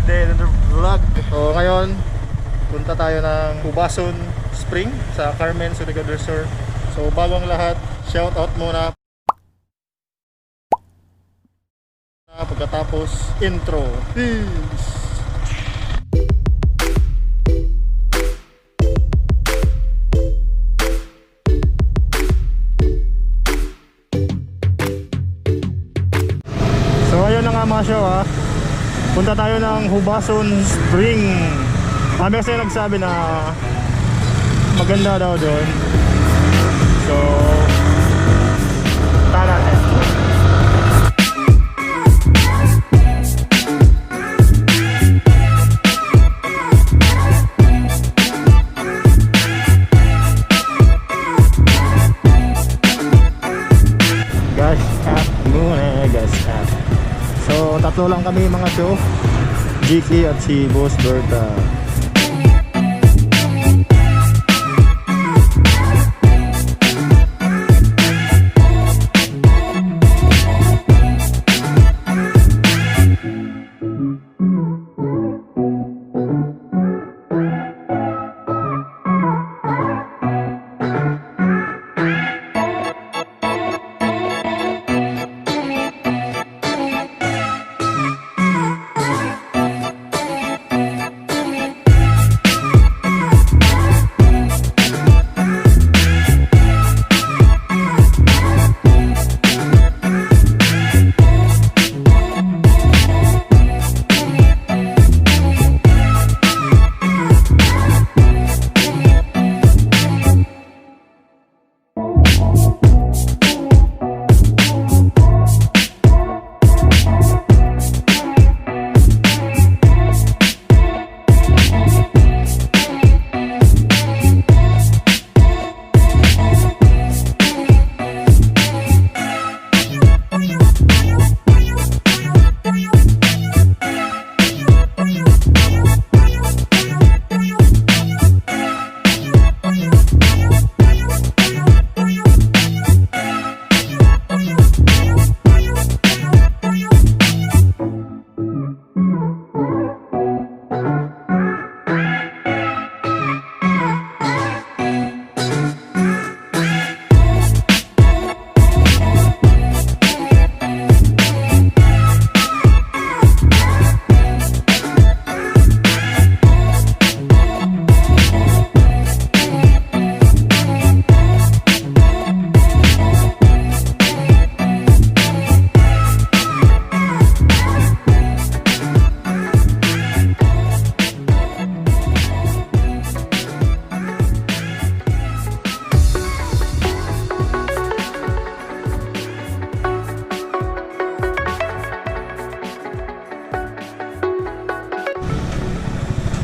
day, another vlog. So ngayon, punta tayo ng Hubason Spring sa Carmen, Surigao del Sur. So bago ang lahat, shout out muna. Pagkatapos, intro. Peace! So ayun na nga mga show ha. Punta tayo ng Hubason Spring. Kami kasi nagsabi na maganda daw doon. So punta natin. Gas up muna, gas up. So tatlo lang kami mga show, GK at si Boss Berta.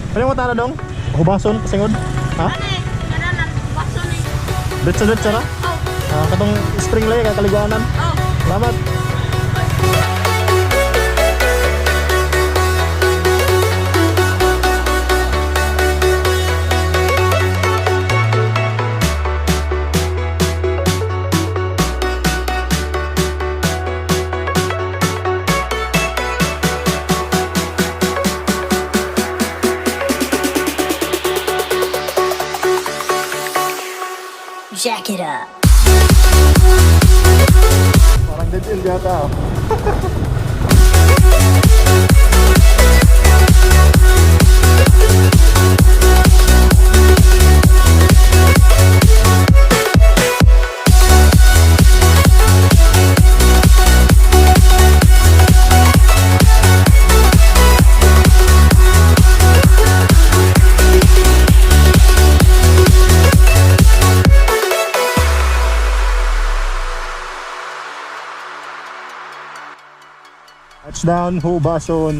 Ano yung matara dong? Hubason, pasingod? Ha? Ano eh? Kananan, Hubason eh. Betsa-betsa na? Oh. Katong spring lay, kaliguanan. Oh. Salamat. Jack it up. Parang dead end yata. Touchdown Hubason.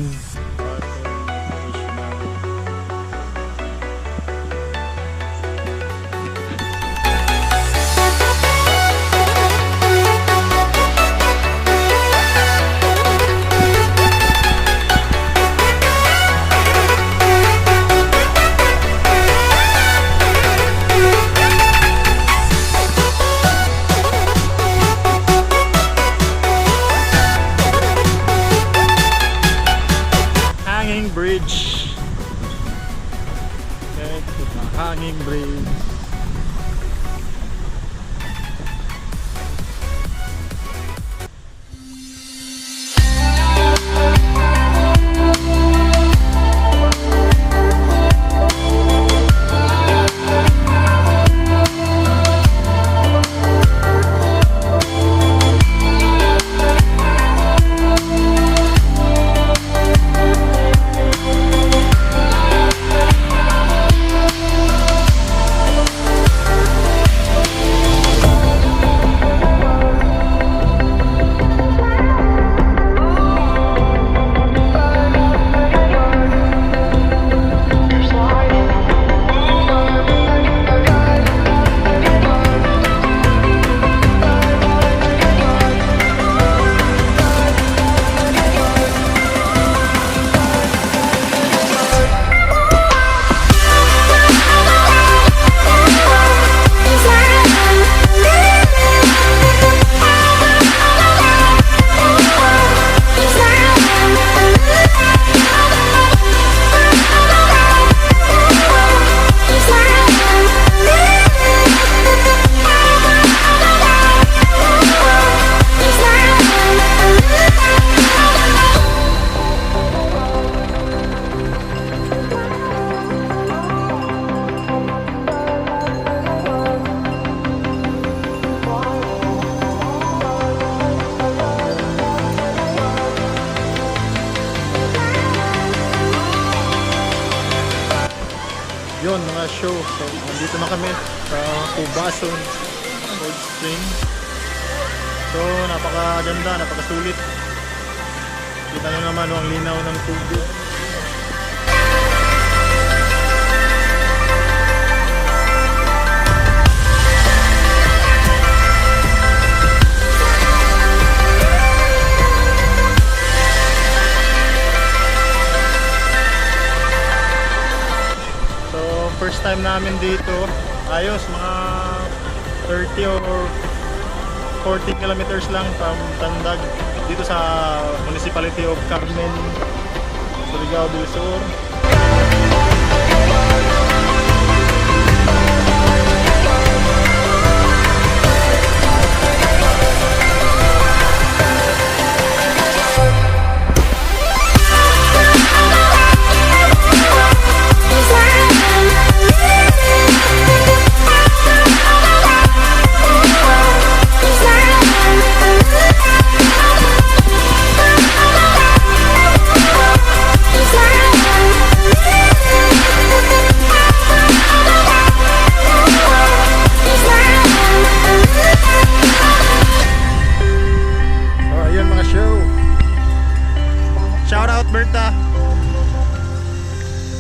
Bridge. Okay, hanging bridge. Yun mga show, so nandito na kami sa Hubason Spring. So napakaganda, napakasulit. Kita nyo naman ang linaw ng tubig. First time namin dito, ayos, mga 30 or 40 kilometers lang from Tandag dito sa municipality of Carmen, Surigao del Sur.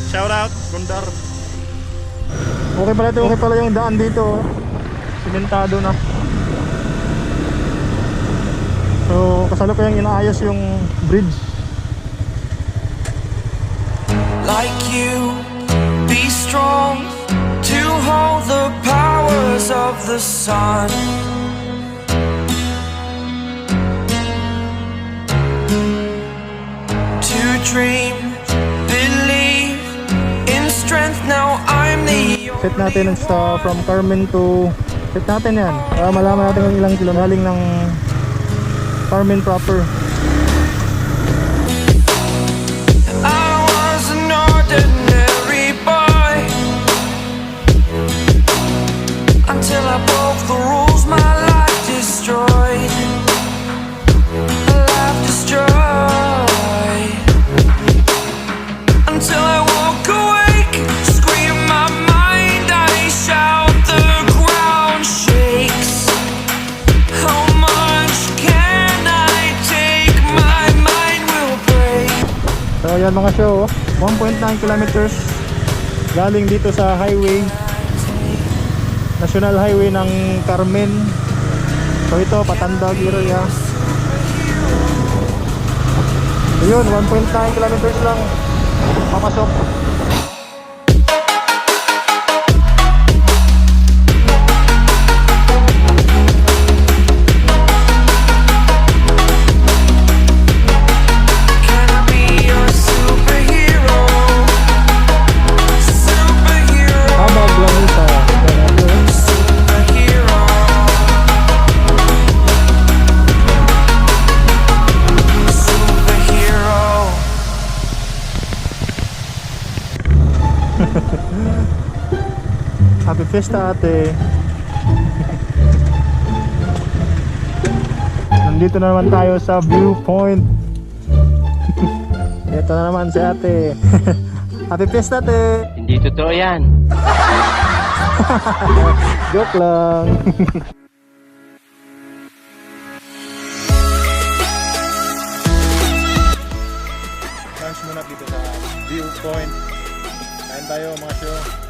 Shout out, Gondar. Okay pala ito, okay pala yung daan dito. Simentado na. So, kasalukuyang inaayos yung bridge. Like you, be strong to hold the powers of the sun. To dream, believe in strength. Now I'm the set natin sa from Carmen to set natin yan para malaman natin kung ilang kilo galing ng Carmen proper. I was an ordinary boy until I broke the rules, my life destroyed. Life destroyed until I walk awake, scream my mind, I shout, the ground shakes. How much can I take? My mind will break. So yan mga show, 1.9 kilometers galing dito sa highway, National Highway ng Carmen. So ito, Patandag area. So yun, 1.9 kilometers lang papasok. Can I be your superhero? Happy Fiesta, ate. Nandito na naman tayo sa viewpoint. Ito na naman si ate. Happy Fiesta, ate. Hindi totoo yan. Joke lang. Lunch muna dito sa viewpoint. Kain tayo mga show.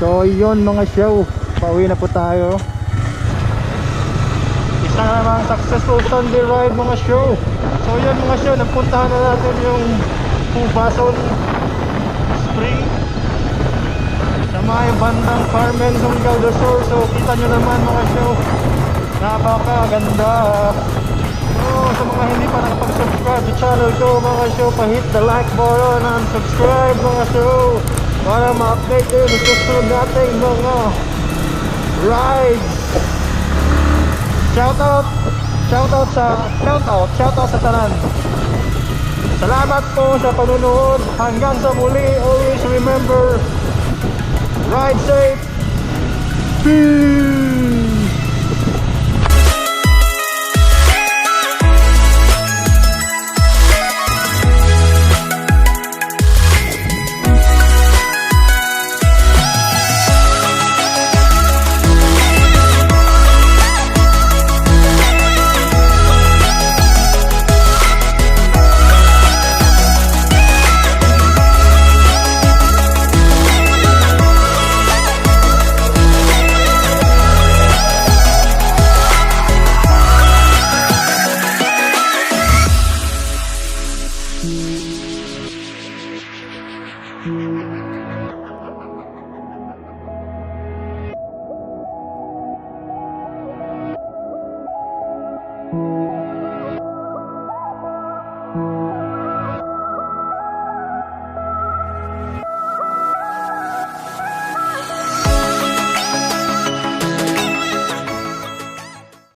So yun mga show, pauwi na po tayo. Isang namang successful Sunday ride mga show. So yun mga show, nagpuntahan na natin yung Hubason Spring sa may bandang Carmen, Surigao del Sur. So kita nyo naman mga show, napakaganda. So sa mga hindi pa nakapag-subscribe sa channel ko mga show, pa-hit the like button and subscribe mga show para ma-update kayo sa susunod nating mga rides. Shoutout sa tanan. Salamat po sa panunood. Hanggang sa muli, always remember, ride safe. Peace. Thank you.